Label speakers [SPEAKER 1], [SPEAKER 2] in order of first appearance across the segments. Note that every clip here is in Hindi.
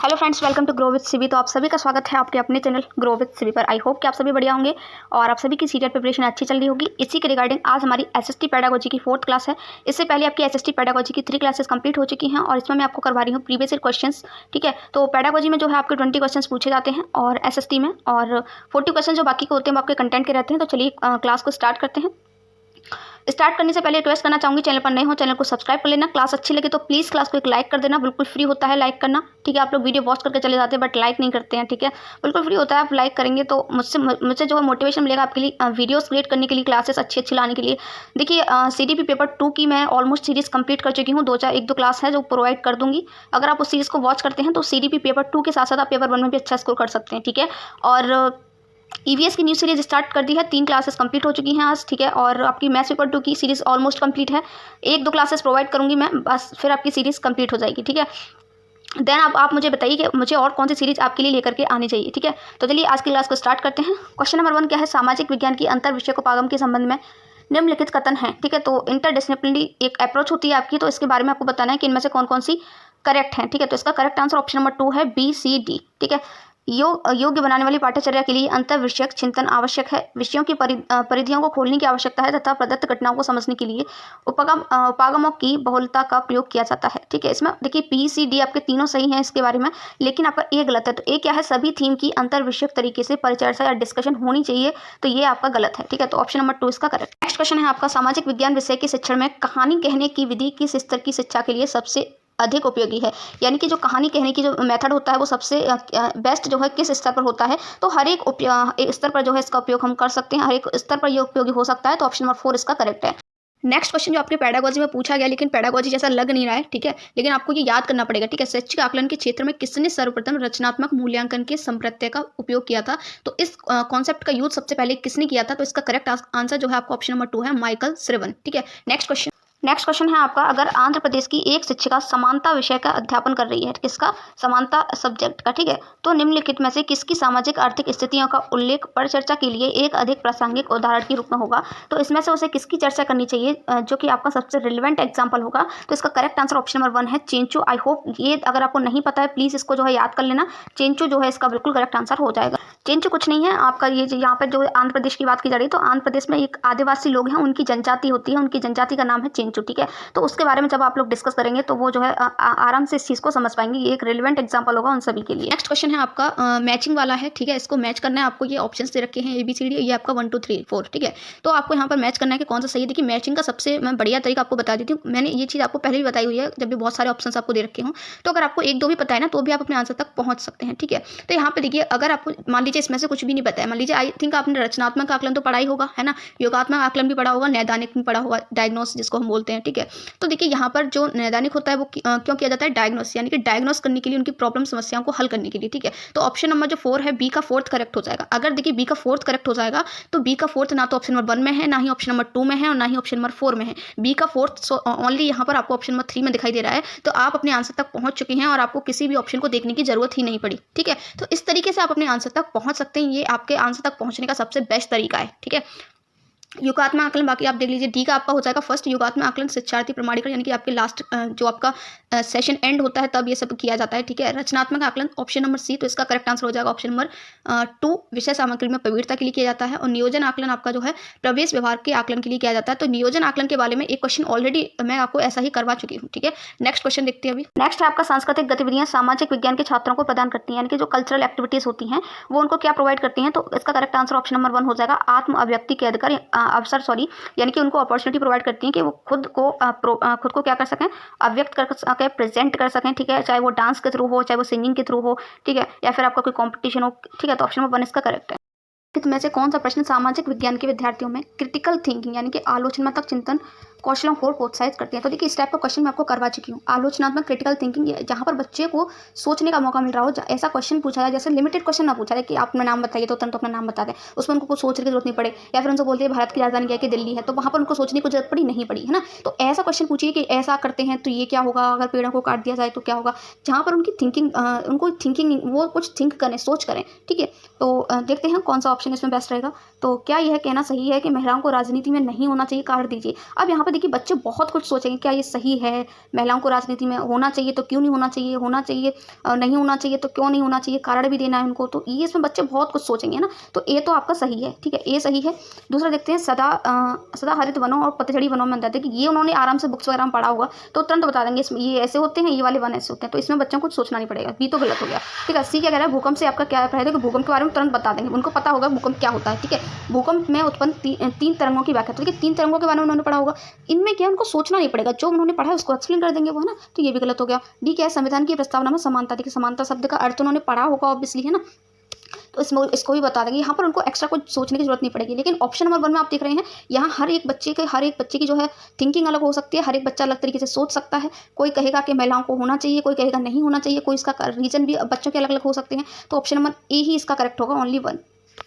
[SPEAKER 1] Hello friends, welcome to grow with CB. तो आप सभी का स्वागत है आपके अपने चैनल ग्रो विद सीबी पर। आई होप कि आप सभी बढ़िया होंगे और आप सभी की सीरियल प्रिपरेशन अच्छी चल रही होगी। इसी के रिगार्डिंग आज हमारी एसएसटी पेडागोजी की 4th क्लास है। इससे पहले आपकी एसएसटी पेडागोजी की 3 क्लासेस कंप्लीट हो चुकी हैं और इसमें मैं आपको करवा रही हूँ प्रीवियस ईयर क्वेश्चंस। ठीक है, तो पेडागोजी में जो है आपके 20 क्वेश्चन पूछे जाते हैं और एसएसटी में और 40 क्वेश्चन जो बाकी के होते हैं वो आपके कंटेंट के रहते हैं। तो चलिए क्लास को स्टार्ट करते हैं। स्टार्ट करने से पहले रिक्वेस्ट करना चाहूँगी, चैनल पर नए हो चैनल को सब्सक्राइब कर लेना। क्लास अच्छी लगे तो प्लीज़ क्लास को एक लाइक कर देना, बिल्कुल फ्री होता है लाइक करना। ठीक है, आप लोग वीडियो वॉच करके चले जाते हैं बट लाइक नहीं करते हैं। ठीक है, बिल्कुल फ्री होता है, आप लाइक करेंगे तो मुझसे जो है मोटिवेशन मिलेगा आपके लिए वीडियोस क्रिएट करने के लिए, क्लासेस अच्छी लाने के लिए। देखिए सीडीपी पेपर 2 की मैं ऑलमोस्ट सीरीज़ कंप्लीट कर चुकी हूँ। 1-2 क्लास है जो प्रोवाइड कर दूँगी। अगर आप उस सीरीज़ को वॉच करते हैं तो सीडीपी पेपर 2 के साथ साथ आप पेपर 1 में भी अच्छा स्कोर कर सकते हैं। ठीक है, और ईवीएस की न्यू सीरीज स्टार्ट कर दी है। 3 क्लासेस कंप्लीट हो चुकी हैं आज। ठीक है, और आपकी मैथ्स पेपर 2 की सीरीज ऑलमोस्ट कंप्लीट है। 1-2 क्लासेस प्रोवाइड करूंगी मैं, बस फिर आपकी सीरीज कंप्लीट हो जाएगी। ठीक है, देन आप मुझे बताइए कि मुझे और कौन सी सीरीज आपके लिए लेकर के आनी चाहिए। ठीक है, तो चलिए आज की क्लास को स्टार्ट करते हैं। क्वेश्चन नंबर 1 क्या है? सामाजिक विज्ञान की अंतर विषय को पागम के संबंध में निम्नलिखित कथन है। ठीक है, तो इंटरडिसिप्लिनरी एक अप्रोच होती है आपकी, तो इसके बारे में आपको बताना है कि इनमें से कौन कौन सी करेक्ट है। ठीक है, तो इसका करेक्ट आंसर ऑप्शन नंबर 2 है, BCD। ठीक है, योग्य बनाने वाली पाठ्यचर्या के लिए अंतर विषयक चिंतन आवश्यक है। विषयों की परिधियों को खोलने की आवश्यकता है तथा प्रदत्त घटनाओं को समझने के लिए उपागमों की बहुलता का प्रयोग किया जाता है। ठीक है, इसमें देखिए PCD आपके तीनों सही हैं इसके बारे में, लेकिन आपका ए गलत है। तो ए क्या है? सभी थीम की अंतर विषयक तरीके से परिचर्चा या डिस्कशन होनी चाहिए, तो ये आपका गलत है। ठीक है, तो ऑप्शन नंबर 2 इसका करेक्ट। नेक्स्ट क्वेश्चन है आपका, सामाजिक विज्ञान विषय के शिक्षण में कहानी कहने की विधि किस स्तर की शिक्षा के लिए सबसे अधिक उपयोगी है? यानी कि जो कहानी कहने की जो मेथड होता है वो सबसे बेस्ट जो है किस स्तर पर होता है? तो हर एक स्तर पर जो है इसका उपयोग हम कर सकते हैं, हर एक स्तर पर ये उपयोगी हो सकता है। तो ऑप्शन नंबर 4 इसका करेक्ट है। नेक्स्ट क्वेश्चन जो आपके पेडागोजी में पूछा गया, लेकिन पेडागोजी जैसा लग नहीं रहा है। ठीक है, लेकिन आपको ये याद करना पड़ेगा। ठीक है, शैक्षिक आकलन के क्षेत्र में किसने सर्वप्रथम रचनात्मक मूल्यांकन के संप्रत्यय का उपयोग किया था? तो इस कॉन्सेप्ट का यूज सबसे पहले किसने किया था? तो इसका करेक्ट आंसर जो है आपका ऑप्शन नंबर 2 है, माइकल श्रिवन। ठीक है, नेक्स्ट क्वेश्चन है आपका, अगर आंध्र प्रदेश की एक शिक्षिका समानता विषय का अध्यापन कर रही है, किसका? समानता सब्जेक्ट का। ठीक है, तो निम्नलिखित में से किसकी सामाजिक आर्थिक स्थितियों का उल्लेख परिचर्चा के लिए एक अधिक प्रासंगिक उदाहरण के रूप में होगा? तो इसमें से उसे किसकी चर्चा करनी चाहिए जो कि आपका सबसे रिलेवेंट एग्जाम्पल होगा? तो इसका करेक्ट आंसर ऑप्शन नंबर 1 है, चेंचू। आई होप ये अगर आपको नहीं पता है प्लीज़ इसको जो है याद कर लेना। चेंचू जो है इसका बिल्कुल करेक्ट आंसर हो जाएगा। चेंचू कुछ नहीं है आपका, ये यहाँ पर जो आंध्र प्रदेश की बात की जा रही है, तो आंध्र प्रदेश में एक आदिवासी लोग हैं, उनकी जनजाति होती है, उनकी जनजाति का नाम है चेंचू। ठीक है, तो उसके बारे में जब आप लोग डिस्कस करेंगे तो वो जो है आराम से इस चीज़ को समझ पाएंगे। ये एक रिलेवेंट एग्जाम्पल होगा उन सभी के लिए। नेक्स्ट क्वेश्चन है आपका मैचिंग वाला है। ठीक है, इसको मैच करना है आपको। ये ऑप्शंस दे रखे हैं ABCD, ये आपका 1 2 3 4। ठीक है, तो आपको यहाँ पर मैच करना है कि कौन सा सही है। देखिए मैचिंग का सबसे मैं बढ़िया तरीका आपको बता देती हूँ। मैंने ये चीज़ आपको पहले भी बताई हुई है जब भी बहुत सारे ऑप्शंस आपको दे रखे हों। तो अगर आपको 1-2 भी पता है ना तो भी आप अपने आंसर तक पहुँच सकते हैं। ठीक है, तो यहाँ पे देखिए अगर आपको मान लीजिए इसमें से कुछ भी नहीं पता है, मान लीजिए आई थिंक आपने रचनात्मक आकलन तो पढ़ा ही होगा, है ना, योगात्मक आकलन भी पढ़ा होगा, नैदानिक भी पढ़ा होगा, डायग्नोस जिसको हम बोलते हैं। ठीक है, तो देखिए यहाँ पर जो नैदानिक होता है वो क्यों किया जाता है? डायग्नोस, यानी कि डायग्नोस करने के लिए, उनकी प्रॉब्लम समस्याओं को हल करने के लिए। ठीक है, तो ऑप्शन नंबर जो 4 है, बी का 4th करेक्ट हो जाएगा। अगर देखिए बी का 4th करेक्ट हो जाएगा तो बी का 4th ना तो ऑप्शन नंबर 1 में है, ना ही ऑप्शन नंबर 2 में है और ना ही ऑप्शन नंबर 4 में है। बी का 4th ओनली यहाँ पर आपको ऑप्शन नंबर 3 में दिखाई दे रहा है। तो आप अपने आंसर तक पहुंच चुके हैं और आपको किसी भी ऑप्शन को देखने की जरूरत ही नहीं पड़ी। ठीक है, तो इस तरीके से आप अपने आंसर तक पहुंच सकते हैं। ये आपके आंसर तक पहुंचने का सबसे बेस्ट तरीका है। ठीक है, योगात्मक आकलन बाकी आप देख लीजिए। डी का आपका हो जाएगा फर्स्ट, योगात्मक आकलन शिक्षार्थी प्रमाणीकरण, यानी कि आपके लास्ट जो आपका सेशन एंड होता है तब ये सब किया जाता है। ठीक है, रचनात्मक आकलन ऑप्शन नंबर सी, तो इसका करेक्ट आंसर हो जाएगा ऑप्शन नंबर 2, विषय सामग्री में प्रवीणता के लिए किया जाता है। और नियोजन आकलन आपका जो है प्रवेश व्यवहार के आकलन के लिए किया जाता है। तो नियोजन आकलन के बारे में एक क्वेश्चन ऑलरेडी मैं आपको ऐसा ही करवा चुकी हूँ। ठीक है, नेक्स्ट क्वेश्चन देखते हैं अभी। नेक्स्ट है आपका, सांस्कृतिक गतिविधियां सामाजिक विज्ञान के छात्रों को प्रदान करती हैं, यानी कि जो कल्चरल एक्टिविटीज होती हैं वो उनको क्या प्रोवाइड करती हैं? तो इसका करेक्ट आंसर ऑप्शन नंबर 1 हो जाएगा, आत्म अभिव्यक्ति के अवसर, यानी कि उनको अपॉर्चुनिटी प्रोवाइड करती हैं कि वो खुद को क्या कर सकें, अव्यक्त कर सकें, प्रेजेंट कर सकें। ठीक है, चाहे वो डांस के थ्रू हो, चाहे वो सिंगिंग के थ्रू हो। ठीक है, या फिर आपका कोई कॉम्पिटिशन हो। ठीक है, तो ऑप्शन नंबर 1 इसका करेक्ट है। में से कौन सा प्रश्न सामाजिक विज्ञान के विद्यार्थियों में क्रिटिकल थिंकिंग यानी कि आलोचनात्मक चिंतन कौशलों को प्रोत्साहित करती है? तो देखिए इस टाइप का क्वेश्चन मैं आपको करवा चुकी हूँ। आलोचनात्मक क्रिटिकल थिंकिंग, जहाँ पर बच्चे को सोचने का मौका मिल रहा हो, ऐसा क्वेश्चन पूछा जाए, जैसे लिमिटेड क्वेश्चन ना पूछा जाए कि आप अपना नाम बताइए तो तुरंत अपना नाम बता दें, उसमें उनको कुछ सोचने की जरूरत नहीं पड़े। या फिर उनको बोलते हैं भारत की राजधानी क्या है कि दिल्ली है, तो वहाँ पर उनको सोचने की जरूरत पड़ी नहीं पड़ी, है ना। तो ऐसा क्वेश्चन पूछिए कि ऐसा करते हैं तो ये क्या होगा, अगर पेड़ों को काट दिया जाए तो क्या होगा, जहाँ पर उनकी थिंकिंग उनको थिंकिंग वो कुछ थिंक करें, सोच करें। ठीक है, तो देखते हैं कौन सा ऑप्शन इसमें बेस्ट रहेगा। तो क्या यह कहना सही है कि महिलाओं को राजनीति में नहीं होना चाहिए? कार्ड दीजिए। अब यहाँ पर पे देखिए बच्चे बहुत कुछ सोचेंगे, क्या ये सही है, महिलाओं को राजनीति में होना चाहिए तो क्यों नहीं होना चाहिए, होना चाहिए नहीं होना चाहिए तो क्यों नहीं होना चाहिए, कारण भी देना है उनको, तो ये इसमें बच्चे बहुत कुछ सोचेंगे ना। तो ए तो आपका सही है, ठीक है, ए सही है। दूसरा देखते हैं सदा हरित वनों और पतझड़ी वनों में अंतर है कि ये उन्होंने आराम से बुक्स वगैरह में पढ़ा होगा तो तुरंत बता देंगे इसमें ये ऐसे होते हैं, ये वाले वन ऐसे होते हैं, तो इसमें बच्चों को कुछ सोचना नहीं पड़ेगा। बी तो गलत हो गया, ठीक है। सी क्या कह रहा है, भूकंप से आपका क्या है, कि भूकंप के बारे में तुरंत बता देंगे, उनको पता होगा भूकंप क्या होता है, ठीक है। भूकंप में उत्पन्न तीन तरंगों की व्याख्या, तो देखिए 3 तरंगों के बारे में उन्होंने पढ़ा होगा, इनमें क्या उनको सोचना नहीं पड़ेगा, जो उन्होंने पढ़ा है उसको एक्सप्लेन कर देंगे वो, है ना। तो ये भी गलत हो गया। डी क्या है, संविधान की प्रस्तावना में समानता, देखिए समानता शब्द का अर्थ उन्होंने पढ़ा होगा ऑब्वियसली, है ना, तो इसको भी बता देंगे, यहाँ पर उनको एक्स्ट्रा कुछ सोचने की जरूरत नहीं पड़ेगी। लेकिन ऑप्शन नंबर 1 में आप देख रहे हैं, यहाँ हर एक बच्चे की जो है थिंकिंग अलग हो सकती है, हर एक बच्चा अलग तरीके से सोच सकता है। कोई कहेगा कि महिलाओं को होना चाहिए, कोई कहेगा नहीं होना चाहिए, कोई इसका रीजन भी बच्चों के अलग अलग हो सकते हैं। तो ऑप्शन नंबर ए ही इसका करेक्ट होगा, ओनली 1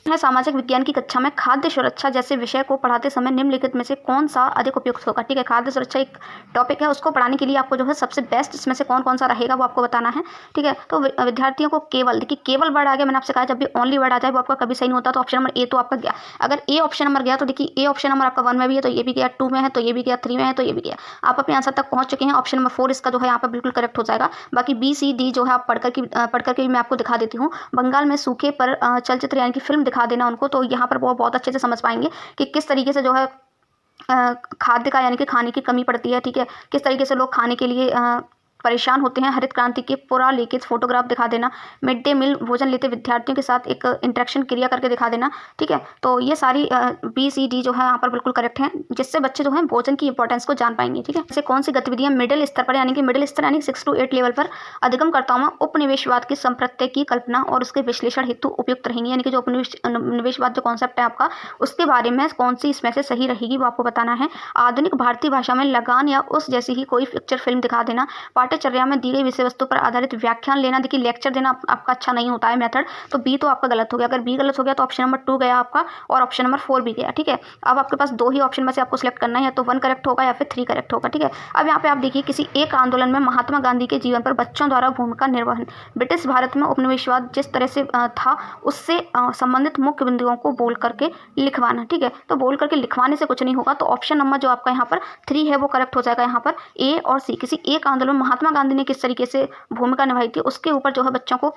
[SPEAKER 1] है। सामाजिक विज्ञान की कक्षा में खाद्य सुरक्षा जैसे विषय को पढ़ाते समय निम्नलिखित में से कौन सा अधिक उपयुक्त होगा, ठीक है। खाद्य सुरक्षा एक टॉपिक है, उसको पढ़ाने के लिए आपको जो है सबसे बेस्ट इसमें से कौन कौन सा रहेगा वो आपको बताना है, ठीक है। तो विद्यार्थियों को केवल, देखिए केवल वर्ड आ गया, मैंने आपसे कहा जब भी ओनली वर्ड आ जाए वो आपका कभी सही नहीं होता। तो ऑप्शन नंबर ए तो आपका गया। अगर ए ऑप्शन नंबर गया तो देखिए ए ऑप्शन नंबर आपका 1 में भी है तो ये भी गया, 2 में है तो ये भी गया, 3 में है तो ये भी गया। आप अपने आंसर तक पहुंच चुके हैं। ऑप्शन नंबर 4 इसका जो है यहाँ पर बिल्कुल करेक्ट हो जाएगा। बाकी बी सी डी जो है आप पढ़ करके भी मैं आपको दिखा देती हूँ। बंगाल में सूखे पर चलचित्र यानी कि फिल्म दिखा देना उनको, तो यहाँ पर वो बहुत अच्छे से समझ पाएंगे कि किस तरीके से जो है खाद्य का यानी कि खाने की कमी पड़ती है, ठीक है। किस तरीके से लोग खाने के लिए परेशान होते हैं। हरित क्रांति के पूरा लिखित फोटोग्राफ दिखा देना। मिड डे मील भोजन लेते विद्यार्थियों के साथ एक इंटरेक्शन क्रिया करके दिखा देना, ठीक है। तो ये सारी बी सी डी जो है यहाँ पर बिल्कुल करेक्ट हैं, जिससे बच्चे जो है भोजन की इंपॉर्टेंस को जान पाएंगे, ठीक है। जैसे कौन सी गतिविधियाँ मिडिल स्तर पर यानी कि मिडिल स्तर यानी 6 to 8 लेवल पर अधिगमकर्ताओं में उपनिवेशवाद की संप्रत्यय की कल्पना और उसके विश्लेषण हेतु उपयुक्त रहेंगी, यानी कि जो उपनिवेशवाद जो कॉन्सेप्ट है आपका उसके बारे में कौन सी इसमें से सही रहेगी वो आपको बताना है। आधुनिक भारतीय भाषा में लगान या उस जैसी ही कोई पिक्चर फिल्म दिखा देना। पाठ्यचर्या में दी गई विषय वस्तु पर आधारित व्याख्यान लेना, देखिए लेक्चर देना आपका अच्छा नहीं होता है मेथड, तो बी तो आपका गलत हो गया। अगर बी गलत हो गया तो ऑप्शन नंबर 2 गया आपका और ऑप्शन नंबर 4 भी गया, ठीक है। अब आपके पास 2 ही ऑप्शन में से आपको सिलेक्ट करना है, या तो 1 करेक्ट होगा या फिर 3 करेक्ट होगा, ठीक है। अब यहाँ पे आप देखिए, किसी एक आंदोलन में महात्मा गांधी के जीवन पर बच्चों द्वारा भूमिका निर्वहन। ब्रिटिश भारत में उपनिवेशवाद जिस तरह से था उससे संबंधित मुख्य बिंदुओं को बोल करके लिखवाना, ठीक है। तो बोल करके लिखवाने से कुछ नहीं होगा, तो ऑप्शन नंबर जो आपका यहाँ पर 3 है वो करेक्ट हो जाएगा। यहाँ पर ए और सी, किसी एक आंदोलन महात्मा गांधी ने किस तरीके से भूमिका निभाई थी उसके ऊपर जो है बच्चों को,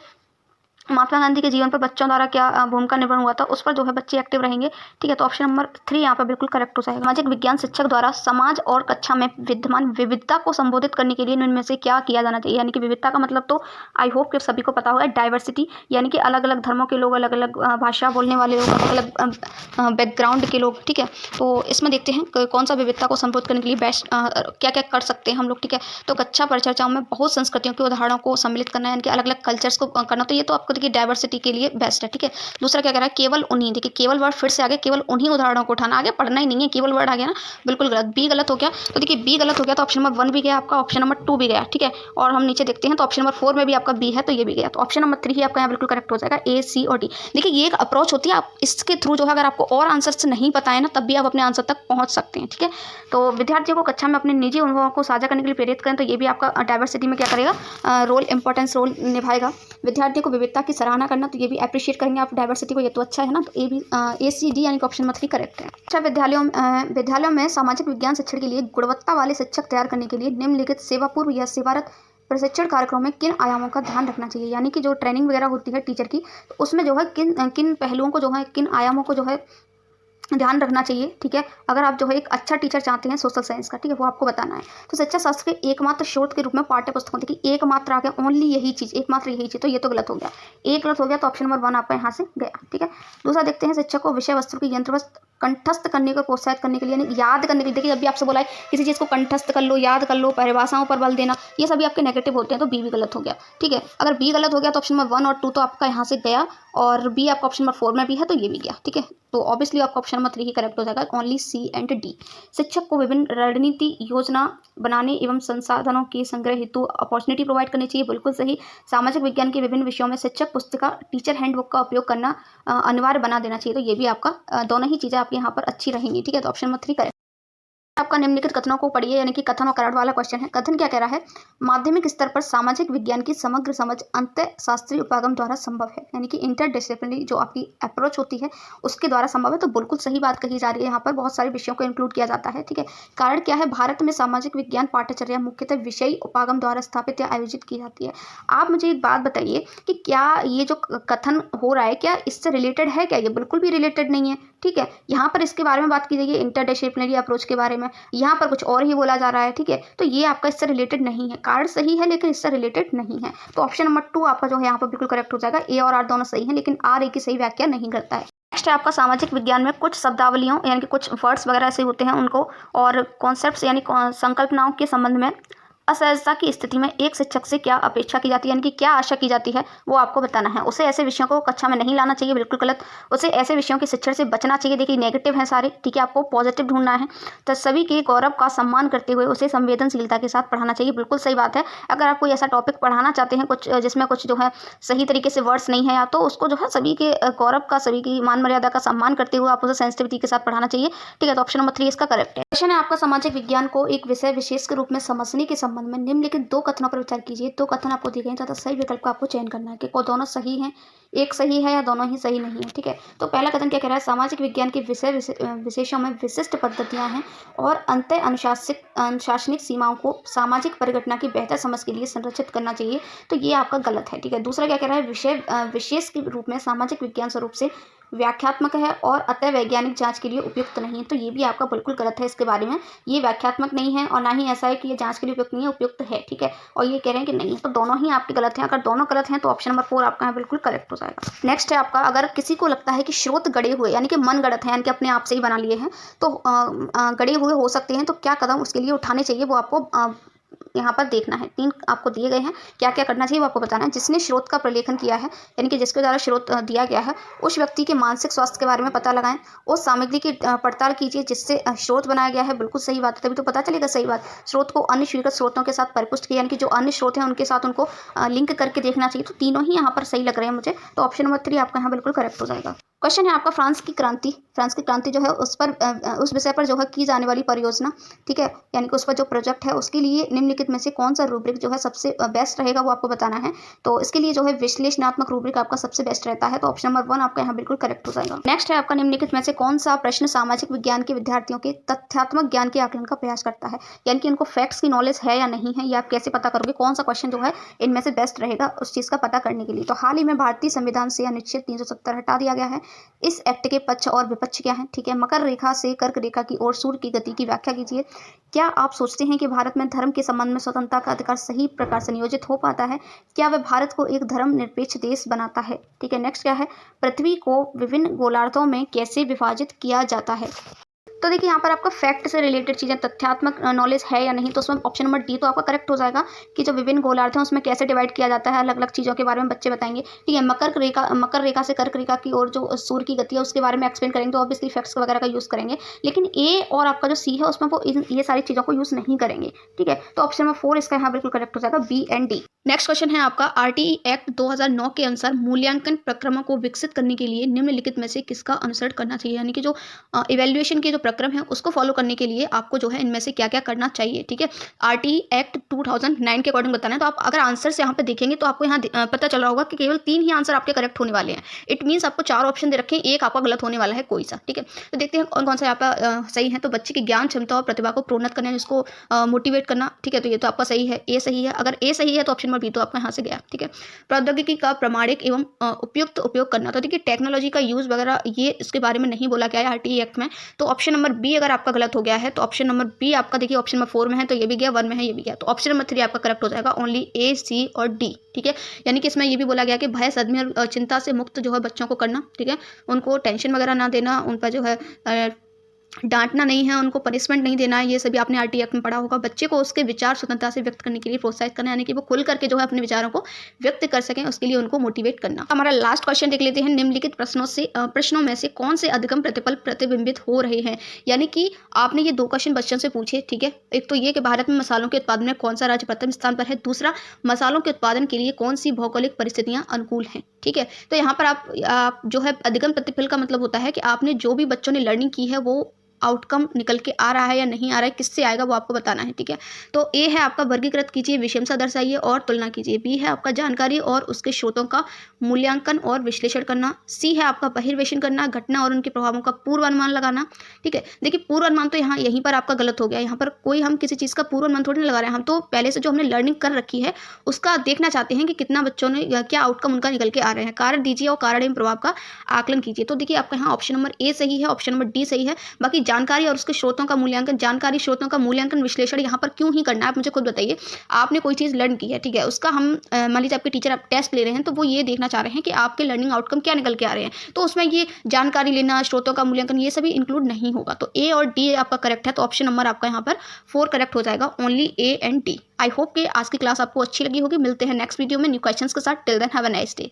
[SPEAKER 1] महात्मा गांधी के जीवन पर बच्चों द्वारा क्या भूमिका निर्वहन हुआ था उस पर जो है बच्चे एक्टिव रहेंगे, ठीक है। तो ऑप्शन नंबर 3 यहाँ पर बिल्कुल करेक्ट हो जाएगा। सामाजिक विज्ञान शिक्षक द्वारा समाज और कक्षा में विद्यमान विविधता को संबोधित करने के लिए इनमें से क्या किया जाना चाहिए, यानी कि विविधता का मतलब तो आई होप कि सभी को पता होगा, डाइवर्सिटी, यानी कि अलग अलग धर्मों के लोग, अलग अलग भाषा बोलने वाले लोग, अलग अलग बैकग्राउंड के लोग, ठीक है। तो इसमें देखते हैं कौन सा विविधता को संबोधित करने के लिए बेस्ट क्या क्या कर सकते हैं हम लोग, ठीक है। तो कक्षा परिचर्चाओं में बहुत संस्कृतियों के उदाहरणों को सम्मिलित करना, यानी कि अलग अलग कल्चर्स को करना, तो ये तो आपको देखिए डाइवर्सिटी के लिए बेस्ट है, ठीक है। दूसरा क्या कह रहा है, केवल उन्हीं, देखिए केवल वर्ड फिर से आगे, केवल उन्हीं उदाहरणों को उठाना, आगे पढ़ना ही नहीं है, केवल वर्ड आ गया ना, बिल्कुल गलत। बी गलत हो गया, तो देखिए बी गलत हो गया तो ऑप्शन नंबर 1 भी गया आपका, ऑप्शन नंबर 2 भी गया, ठीक है। और हम नीचे देखते हैं तो ऑप्शन नंबर 4 में भी आपका बी है तो ये भी गया, तो ऑप्शन नंबर 3 ही आपका यहाँ बिल्कुल करेक्ट हो जाएगा, ए सी और डी। देखिए ये एक अप्रोच होती है, आप इसके थ्रू जो है अगर आपको और आंसर्स नहीं पता है ना तब भी आप अपने आंसर तक पहुंच सकते हैं, ठीक है। तो विद्यार्थियों को कक्षा में अपने निजी अनुभवों को साझा करने के लिए प्रेरित करें, तो ये भी आपका डाइवर्सिटी में क्या करेगा, रोल इंपॉर्टेंस रोल निभाएगा। विद्यार्थियों को विविधता की सराहना करना, तो ये भी अप्रिशिएट करेंगे आप डाइवर्सिटी को, ये तो अच्छा है ना। तो ए भी ए सी डी यानी कि ऑप्शन नंबर 3 करेक्ट है। अच्छा, विद्यालयों में सामाजिक विज्ञान शिक्षण के लिए गुणवत्ता वाले शिक्षक तैयार करने के लिए निम्नलिखित सेवा पूर्व या सेवारत प्रशिक्षण कार्यक्रम में किन आयामों का ध्यान रखना चाहिए, यानी कि जो ट्रेनिंग वगैरह होती है टीचर की, तो उसमें जो है किन पहलुओं को जो है, किन आयामों को जो है ध्यान रखना चाहिए, ठीक है। अगर आप जो है एक अच्छा टीचर चाहते हैं सोशल साइंस का, ठीक है, वो आपको बताना है। तो शिक्षा शास्त्र के एकमात्र स्रोत के रूप में पाठ्य पुस्तकों, देखिए एकमात्र आ गया, ओनली यही चीज़, एकमात्र यही चीज़, तो ये तो गलत हो गया, एक गलत हो गया, तो ऑप्शन नंबर 1 आपका यहाँ से गया, ठीक है। दूसरा देखते हैं, शिक्षक को विषय वस्तु की यंत्रवत कंठस्थ करने को प्रोत्साहित करने के लिए, यानी याद करने के लिए, देखिए जब भी आपसे बोला है किसी चीज़ को कंठस्थ कर लो, याद कर लो, परिभाषाओं पर बल देना, ये सभी आपके नेगेटिव होते हैं, तो बी भी गलत हो गया, ठीक है। अगर बी गलत हो गया तो ऑप्शन नंबर 1 और 2 तो आपका यहाँ से गया, और बी आपका ऑप्शन नंबर 4 में भी है तो ये भी गया, ठीक है। तो ऑब्वियसली आपका ऑप्शन नंबर 3 ही करेक्ट हो जाएगा, ओनली सी एंड डी। शिक्षक को विभिन्न रणनीति योजना बनाने एवं संसाधनों के संग्रह हेतु अपॉर्चुनिटी प्रोवाइड करनी चाहिए, बिल्कुल सही। सामाजिक विज्ञान के विभिन्न विषयों में शिक्षक पुस्तिका टीचर हैंडबुक का उपयोग करना अनिवार्य बना देना चाहिए, तो ये भी आपका दोनों ही चीज़ें आपकी यहाँ पर अच्छी रहेंगी, ठीक है। तो ऑप्शन नंबर 3 करेक्ट। आपका निम्नलिखित कथनों को पढ़िए, यानी कि कथन और करंट वाला क्वेश्चन है। कथन क्या कह रहा है? माध्यमिक स्तर पर सामाजिक विज्ञान की समग्र समझ अंतः शास्त्रीय उपागम द्वारा संभव है, यानी कि इंटरडिसिप्लिनरी जो आपकी अप्रोच होती है उसके द्वारा संभव है। तो बिल्कुल सही बात कही जा रही है। यहाँ पर बहुत सारे विषयों को इंक्लूड किया जाता है, ठीक है। कारण क्या है? भारत में सामाजिक विज्ञान पाठ्यचर्या मुख्यतः विषयी उपागम द्वारा स्थापित या आयोजित की जाती है। आप मुझे एक बात बताइए कि क्या ये जो कथन हो रहा है क्या इससे रिलेटेड है? क्या ये बिल्कुल भी रिलेटेड नहीं है, ठीक है। यहाँ पर इसके बारे में बात की जाएगी इंटरडिसिप्लिनरी अप्रोच के बारे में, यहाँ पर कुछ और ही बोला जा रहा है, ठीक है। तो ये आपका इससे रिलेटेड नहीं है। कारण सही है लेकिन इससे रिलेटेड नहीं है। तो ऑप्शन नंबर 2 आपका जो है यहाँ पर बिल्कुल करेक्ट हो जाएगा। ए और आर दोनों सही हैं, लेकिन आर ए की सही व्याख्या नहीं करता है। नेक्स्ट है आपका सामाजिक विज्ञान में कुछ शब्दावलियों यानी कि कुछ वर्ड्स वगैरह ऐसे होते हैं उनको और कॉन्सेप्ट्स यानी संकल्पनाओं के संबंध में असहजता की स्थिति में एक शिक्षक से क्या अपेक्षा की जाती है, यानी कि क्या आशा की जाती है, वो आपको बताना है। उसे ऐसे विषयों को कक्षा में नहीं लाना चाहिए, बिल्कुल गलत। उसे ऐसे विषयों के शिक्षण से बचना चाहिए। देखिए नेगेटिव हैं सारे, ठीक है। आपको पॉजिटिव ढूंढना है। तो सभी के गौरव का सम्मान करते हुए उसे संवेदनशीलता के साथ पढ़ाना चाहिए, बिल्कुल सही बात है। अगर आप कोई ऐसा टॉपिक पढ़ाना चाहते हैं कुछ जिसमें कुछ जो है सही तरीके से वर्ड्स नहीं है, या तो उसको जो है सभी के गौरव का, सभी की मान मर्यादा का सम्मान करते हुए आप उसे सेंसिटिविटी के साथ पढ़ाना चाहिए, ठीक है। तो ऑप्शन नंबर 3 इसका करेक्ट है। क्वेश्चन है आपका सामाजिक विज्ञान को एक विषय विशेष के रूप में समझने के संबंध में निम्नलिखित 2 कथनों पर विचार कीजिए। 2 कथन आपको दिए गए हैं तथा सही विकल्प का आपको चयन करना है कि दोनों सही हैं, एक सही है या दोनों ही सही नहीं है, ठीक है। तो पहला कथन क्या कह रहा है? सामाजिक विज्ञान के विशेषों में विशिष्ट पद्धतियां हैं और अंतः अनुशासनिक सीमाओं को सामाजिक परिघटना की बेहतर समझ के लिए संरक्षित करना चाहिए। तो ये आपका गलत है, ठीक है। दूसरा क्या कह रहा है? विषय विशेष के रूप में सामाजिक विज्ञान स्वरूप से व्याख्यात्मक है और अतः वैज्ञानिक जांच के लिए उपयुक्त नहीं है। तो ये भी आपका बिल्कुल गलत है। इसके बारे में ये व्याख्यात्मक नहीं है और ना ही ऐसा है कि ये जांच के लिए उपयुक्त नहीं है, उपयुक्त है, ठीक है। और ये कह रहे हैं कि नहीं, तो दोनों ही आपके गलत हैं। अगर दोनों गलत हैं तो ऑप्शन नंबर 4 आपका बिल्कुल करेक्ट हो जाएगा। नेक्स्ट है आपका, अगर किसी को लगता है कि स्रोत गढ़े हुए यानी कि मन गढ़त है, यानी कि अपने आप से ही बना लिए हैं, तो गढ़े हुए हो सकते हैं, तो क्या कदम उसके लिए उठाने चाहिए वो आपको यहाँ पर देखना है। 3 आपको दिए गए हैं, क्या क्या करना चाहिए वो आपको बताना है। जिसने स्रोत का प्रलेखन किया है, यानी कि जिसके द्वारा स्रोत दिया गया है, उस व्यक्ति के मानसिक स्वास्थ्य के बारे में पता लगाएं। उस सामग्री की पड़ताल कीजिए जिससे स्रोत बनाया गया है, बिल्कुल सही बात है, तभी तो पता चलेगा सही बात। स्रोत को अन्य स्वीकृत स्रोतों के साथ परिपुष्ट किया, यानी कि जो अन्य स्रोत हैं उनके साथ उनको लिंक करके देखना चाहिए। तो तीनों ही यहाँ पर सही लग रहे हैं मुझे। तो ऑप्शन नंबर 3 आपका यहाँ बिल्कुल करेक्ट हो जाएगा। क्वेश्चन है आपका फ्रांस की क्रांति जो है उस विषय पर जो है की जाने वाली परियोजना, ठीक है, यानी कि उस पर जो प्रोजेक्ट है उसके लिए निम्नलिखित में से कौन सा रूब्रिक जो है सबसे बेस्ट रहेगा वो आपको बताना है। तो इसके लिए जो है विश्लेषणात्मक रूब्रिक आपका सबसे बेस्ट रहता है। तो ऑप्शन नंबर 1 आपका यहाँ बिल्कुल करेक्ट हो जाएगा। नेक्स्ट है आपका, निम्नलिखित में से कौन सा प्रश्न सामाजिक विज्ञान के विद्यार्थियों के तथ्यात्मक ज्ञान के आकलन का प्रयास करता है, यानी कि उनको फैक्ट्स की नॉलेज है या नहीं है, या आप कैसे पता करोगे कौन सा क्वेश्चन जो है इनमें से बेस्ट रहेगा उस चीज़ का पता करने के लिए। तो हाल ही में भारतीय संविधान से अनुच्छेद 370 हटा दिया गया है। इस एक्ट के पक्ष और विपक्ष क्या है, ठीक है। मकर रेखा से कर्क रेखा की ओर सूर्य की गति की व्याख्या कीजिए। क्या आप सोचते हैं कि भारत में धर्म के संबंध में स्वतंत्रता का अधिकार सही प्रकार से नियोजित हो पाता है? क्या वह भारत को एक धर्मनिरपेक्ष देश बनाता है, ठीक है। नेक्स्ट क्या है? पृथ्वी को विभिन्न गोलार्धों में कैसे विभाजित किया जाता है? तो देखिए यहाँ पर आपका फैक्ट से रिलेटेड चीज़ें, तथ्यात्मक नॉलेज है या नहीं, तो उसमें ऑप्शन नंबर डी तो आपका करेक्ट हो जाएगा कि जो विभिन्न गोलार्ध हैं उसमें कैसे डिवाइड किया जाता है, अलग अलग चीज़ों के बारे में बच्चे बताएंगे, ठीक है। मकर रेखा से कर्क रेखा की ओर जो सूर्य की गति है उसके बारे में एक्सप्लेन करेंगे, तो ऑब्वियसली फैक्ट्स वगैरह का यूज़ करेंगे। लेकिन ए और आपका जो सी है उसमें वो ये सारी चीज़ों को यूज़ नहीं करेंगे, ठीक है। तो ऑप्शन नंबर 4 इसका यहाँ बिल्कुल करेक्ट हो जाएगा, B and D. Next question है आपका, आरटीई एक्ट 2009 के अनुसार मूल्यांकन प्रक्रमों को विकसित करने के लिए निम्नलिखित में से किसका अनुसरण करना चाहिए, यानी कि जो इवैल्यूएशन के जो प्रक्रम है उसको फॉलो करने के लिए आपको जो है इनमें से क्या क्या करना चाहिए, ठीक है। आरटीई एक्ट 2009 के अकॉर्डिंग बताना है। तो आप अगर आंसर्स यहाँ पे देखेंगे तो आपको यहाँ पता चल रहा होगा कि केवल 3 ही आंसर आपके करेक्ट होने वाले हैं। इट मीन्स आपको 4 ऑप्शन दे रखे हैं, एक आपका गलत होने वाला है कोई सा, ठीक है। तो देखते हैं कौन कौन सा आपका सही है। तो बच्चे की ज्ञान क्षमता और प्रतिभा को प्रोन्नत करना, जिसको मोटिवेट करना, ठीक है। तो ये तो आपका सही है, ए सही है। अगर ए सही है तो ऑप्शन नंबर बी तो आपका यहाँ से गया, ठीक है। प्रौद्योगिकी का प्रमाणिक एवं उपयुक्त उपयोग करना, तो देखिए टेक्नोलॉजी का यूज वगैरह ये इसके बारे में नहीं बोला गया है आरटीई एक्ट में। तो ऑप्शन नंबर बी अगर आपका गलत हो गया है तो ऑप्शन नंबर बी आपका देखिए ऑप्शन नंबर 4 में है तो ये भी गया, 1 में है ये भी गया। तो ऑप्शन नंबर 3 आपका करेक्ट हो जाएगा, ओनली ए, सी और डी, ठीक है। यानी कि इसमें ये भी बोला गया कि भय, सदमे और चिंता से मुक्त जो है बच्चों को करना, ठीक है। उनको टेंशन वगैरह ना देना, उन पर जो है डांटना नहीं है, उनको पनिशमेंट नहीं देना है, ये सभी आपने आरटीई एक्ट में पढ़ा होगा। बच्चे को उसके विचार स्वतंत्रता से व्यक्त करने के लिए प्रोत्साहित करना, यानी कि वो खुल करके जो है अपने विचारों को व्यक्त कर सकें, उसके लिए उनको मोटिवेट करना। हमारा लास्ट क्वेश्चन देख लेते हैं, निम्नलिखित प्रश्नों में से कौन से अधिकतम प्रतिफल प्रतिबिंबित हो रहे हैं, यानी कि आपने ये 2 क्वेश्चन बच्चों से पूछे, ठीक है। एक तो ये कि भारत में मसालों के उत्पादन में कौन सा राज्य प्रथम स्थान पर है, दूसरा मसालों के उत्पादन के लिए कौन सी भौगोलिक परिस्थितियां अनुकूल हैं, ठीक है। तो यहाँ पर आप जो है अधिकतम प्रतिफल का मतलब होता है कि आपने जो भी बच्चों ने लर्निंग की है वो आउटकम निकल के आ रहा है या नहीं आ रहा है, किससे आएगा वो आपको बताना है, ठीक है। तो ए है आपका वर्गीकृत कीजिए, विषमता दर्शाइए और तुलना कीजिए। बी है आपका जानकारी और उसके स्रोतों का मूल्यांकन और विश्लेषण करना। सी है आपका बहिर्वेशन करना, घटना और उनके प्रभावों का पूर्वानुमान लगाना, ठीक है। देखिए पूर्वानुमान तो यहाँ यहीं पर आपका गलत हो गया, यहाँ पर कोई हम किसी चीज़ का पूर्वानुमान थोड़ी ना लगा रहे हैं, हम तो पहले से जो हमने लर्निंग कर रखी है उसका देखना चाहते हैं कि कितना बच्चों ने क्या आउटकम उनका निकल के आ रहे हैं। कारण दीजिए और कारण एवं प्रभाव का आकलन कीजिए। तो देखिए आपका यहाँ ऑप्शन नंबर ए सही है, ऑप्शन नंबर डी सही है। बाकी जानकारी और उसके स्रोतों का मूल्यांकन, जानकारी स्रोतों का मूल्यांकन विश्लेषण यहाँ पर क्यों ही करना है, आप मुझे खुद बताइए। आपने कोई चीज़ लर्न की है, ठीक है, उसका हम मान लीजिए आपके टीचर आप टेस्ट ले रहे हैं, तो वो ये देखना चाह रहे हैं कि आपके लर्निंग आउटकम क्या निकल के आ रहे हैं, तो उसमें ये जानकारी लेना, स्रोतों का मूल्यांकन, ये सभी इंक्लूड नहीं होगा। तो ए और डी आपका करेक्ट है, तो ऑप्शन नंबर आपका यहाँ पर 4 करेक्ट हो जाएगा, only A and D. I hope कि आज की क्लास आपको अच्छी लगी होगी। मिलते हैं नेक्स्ट वीडियो में न्यू क्वेश्चंस के साथ। Till then have a nice day.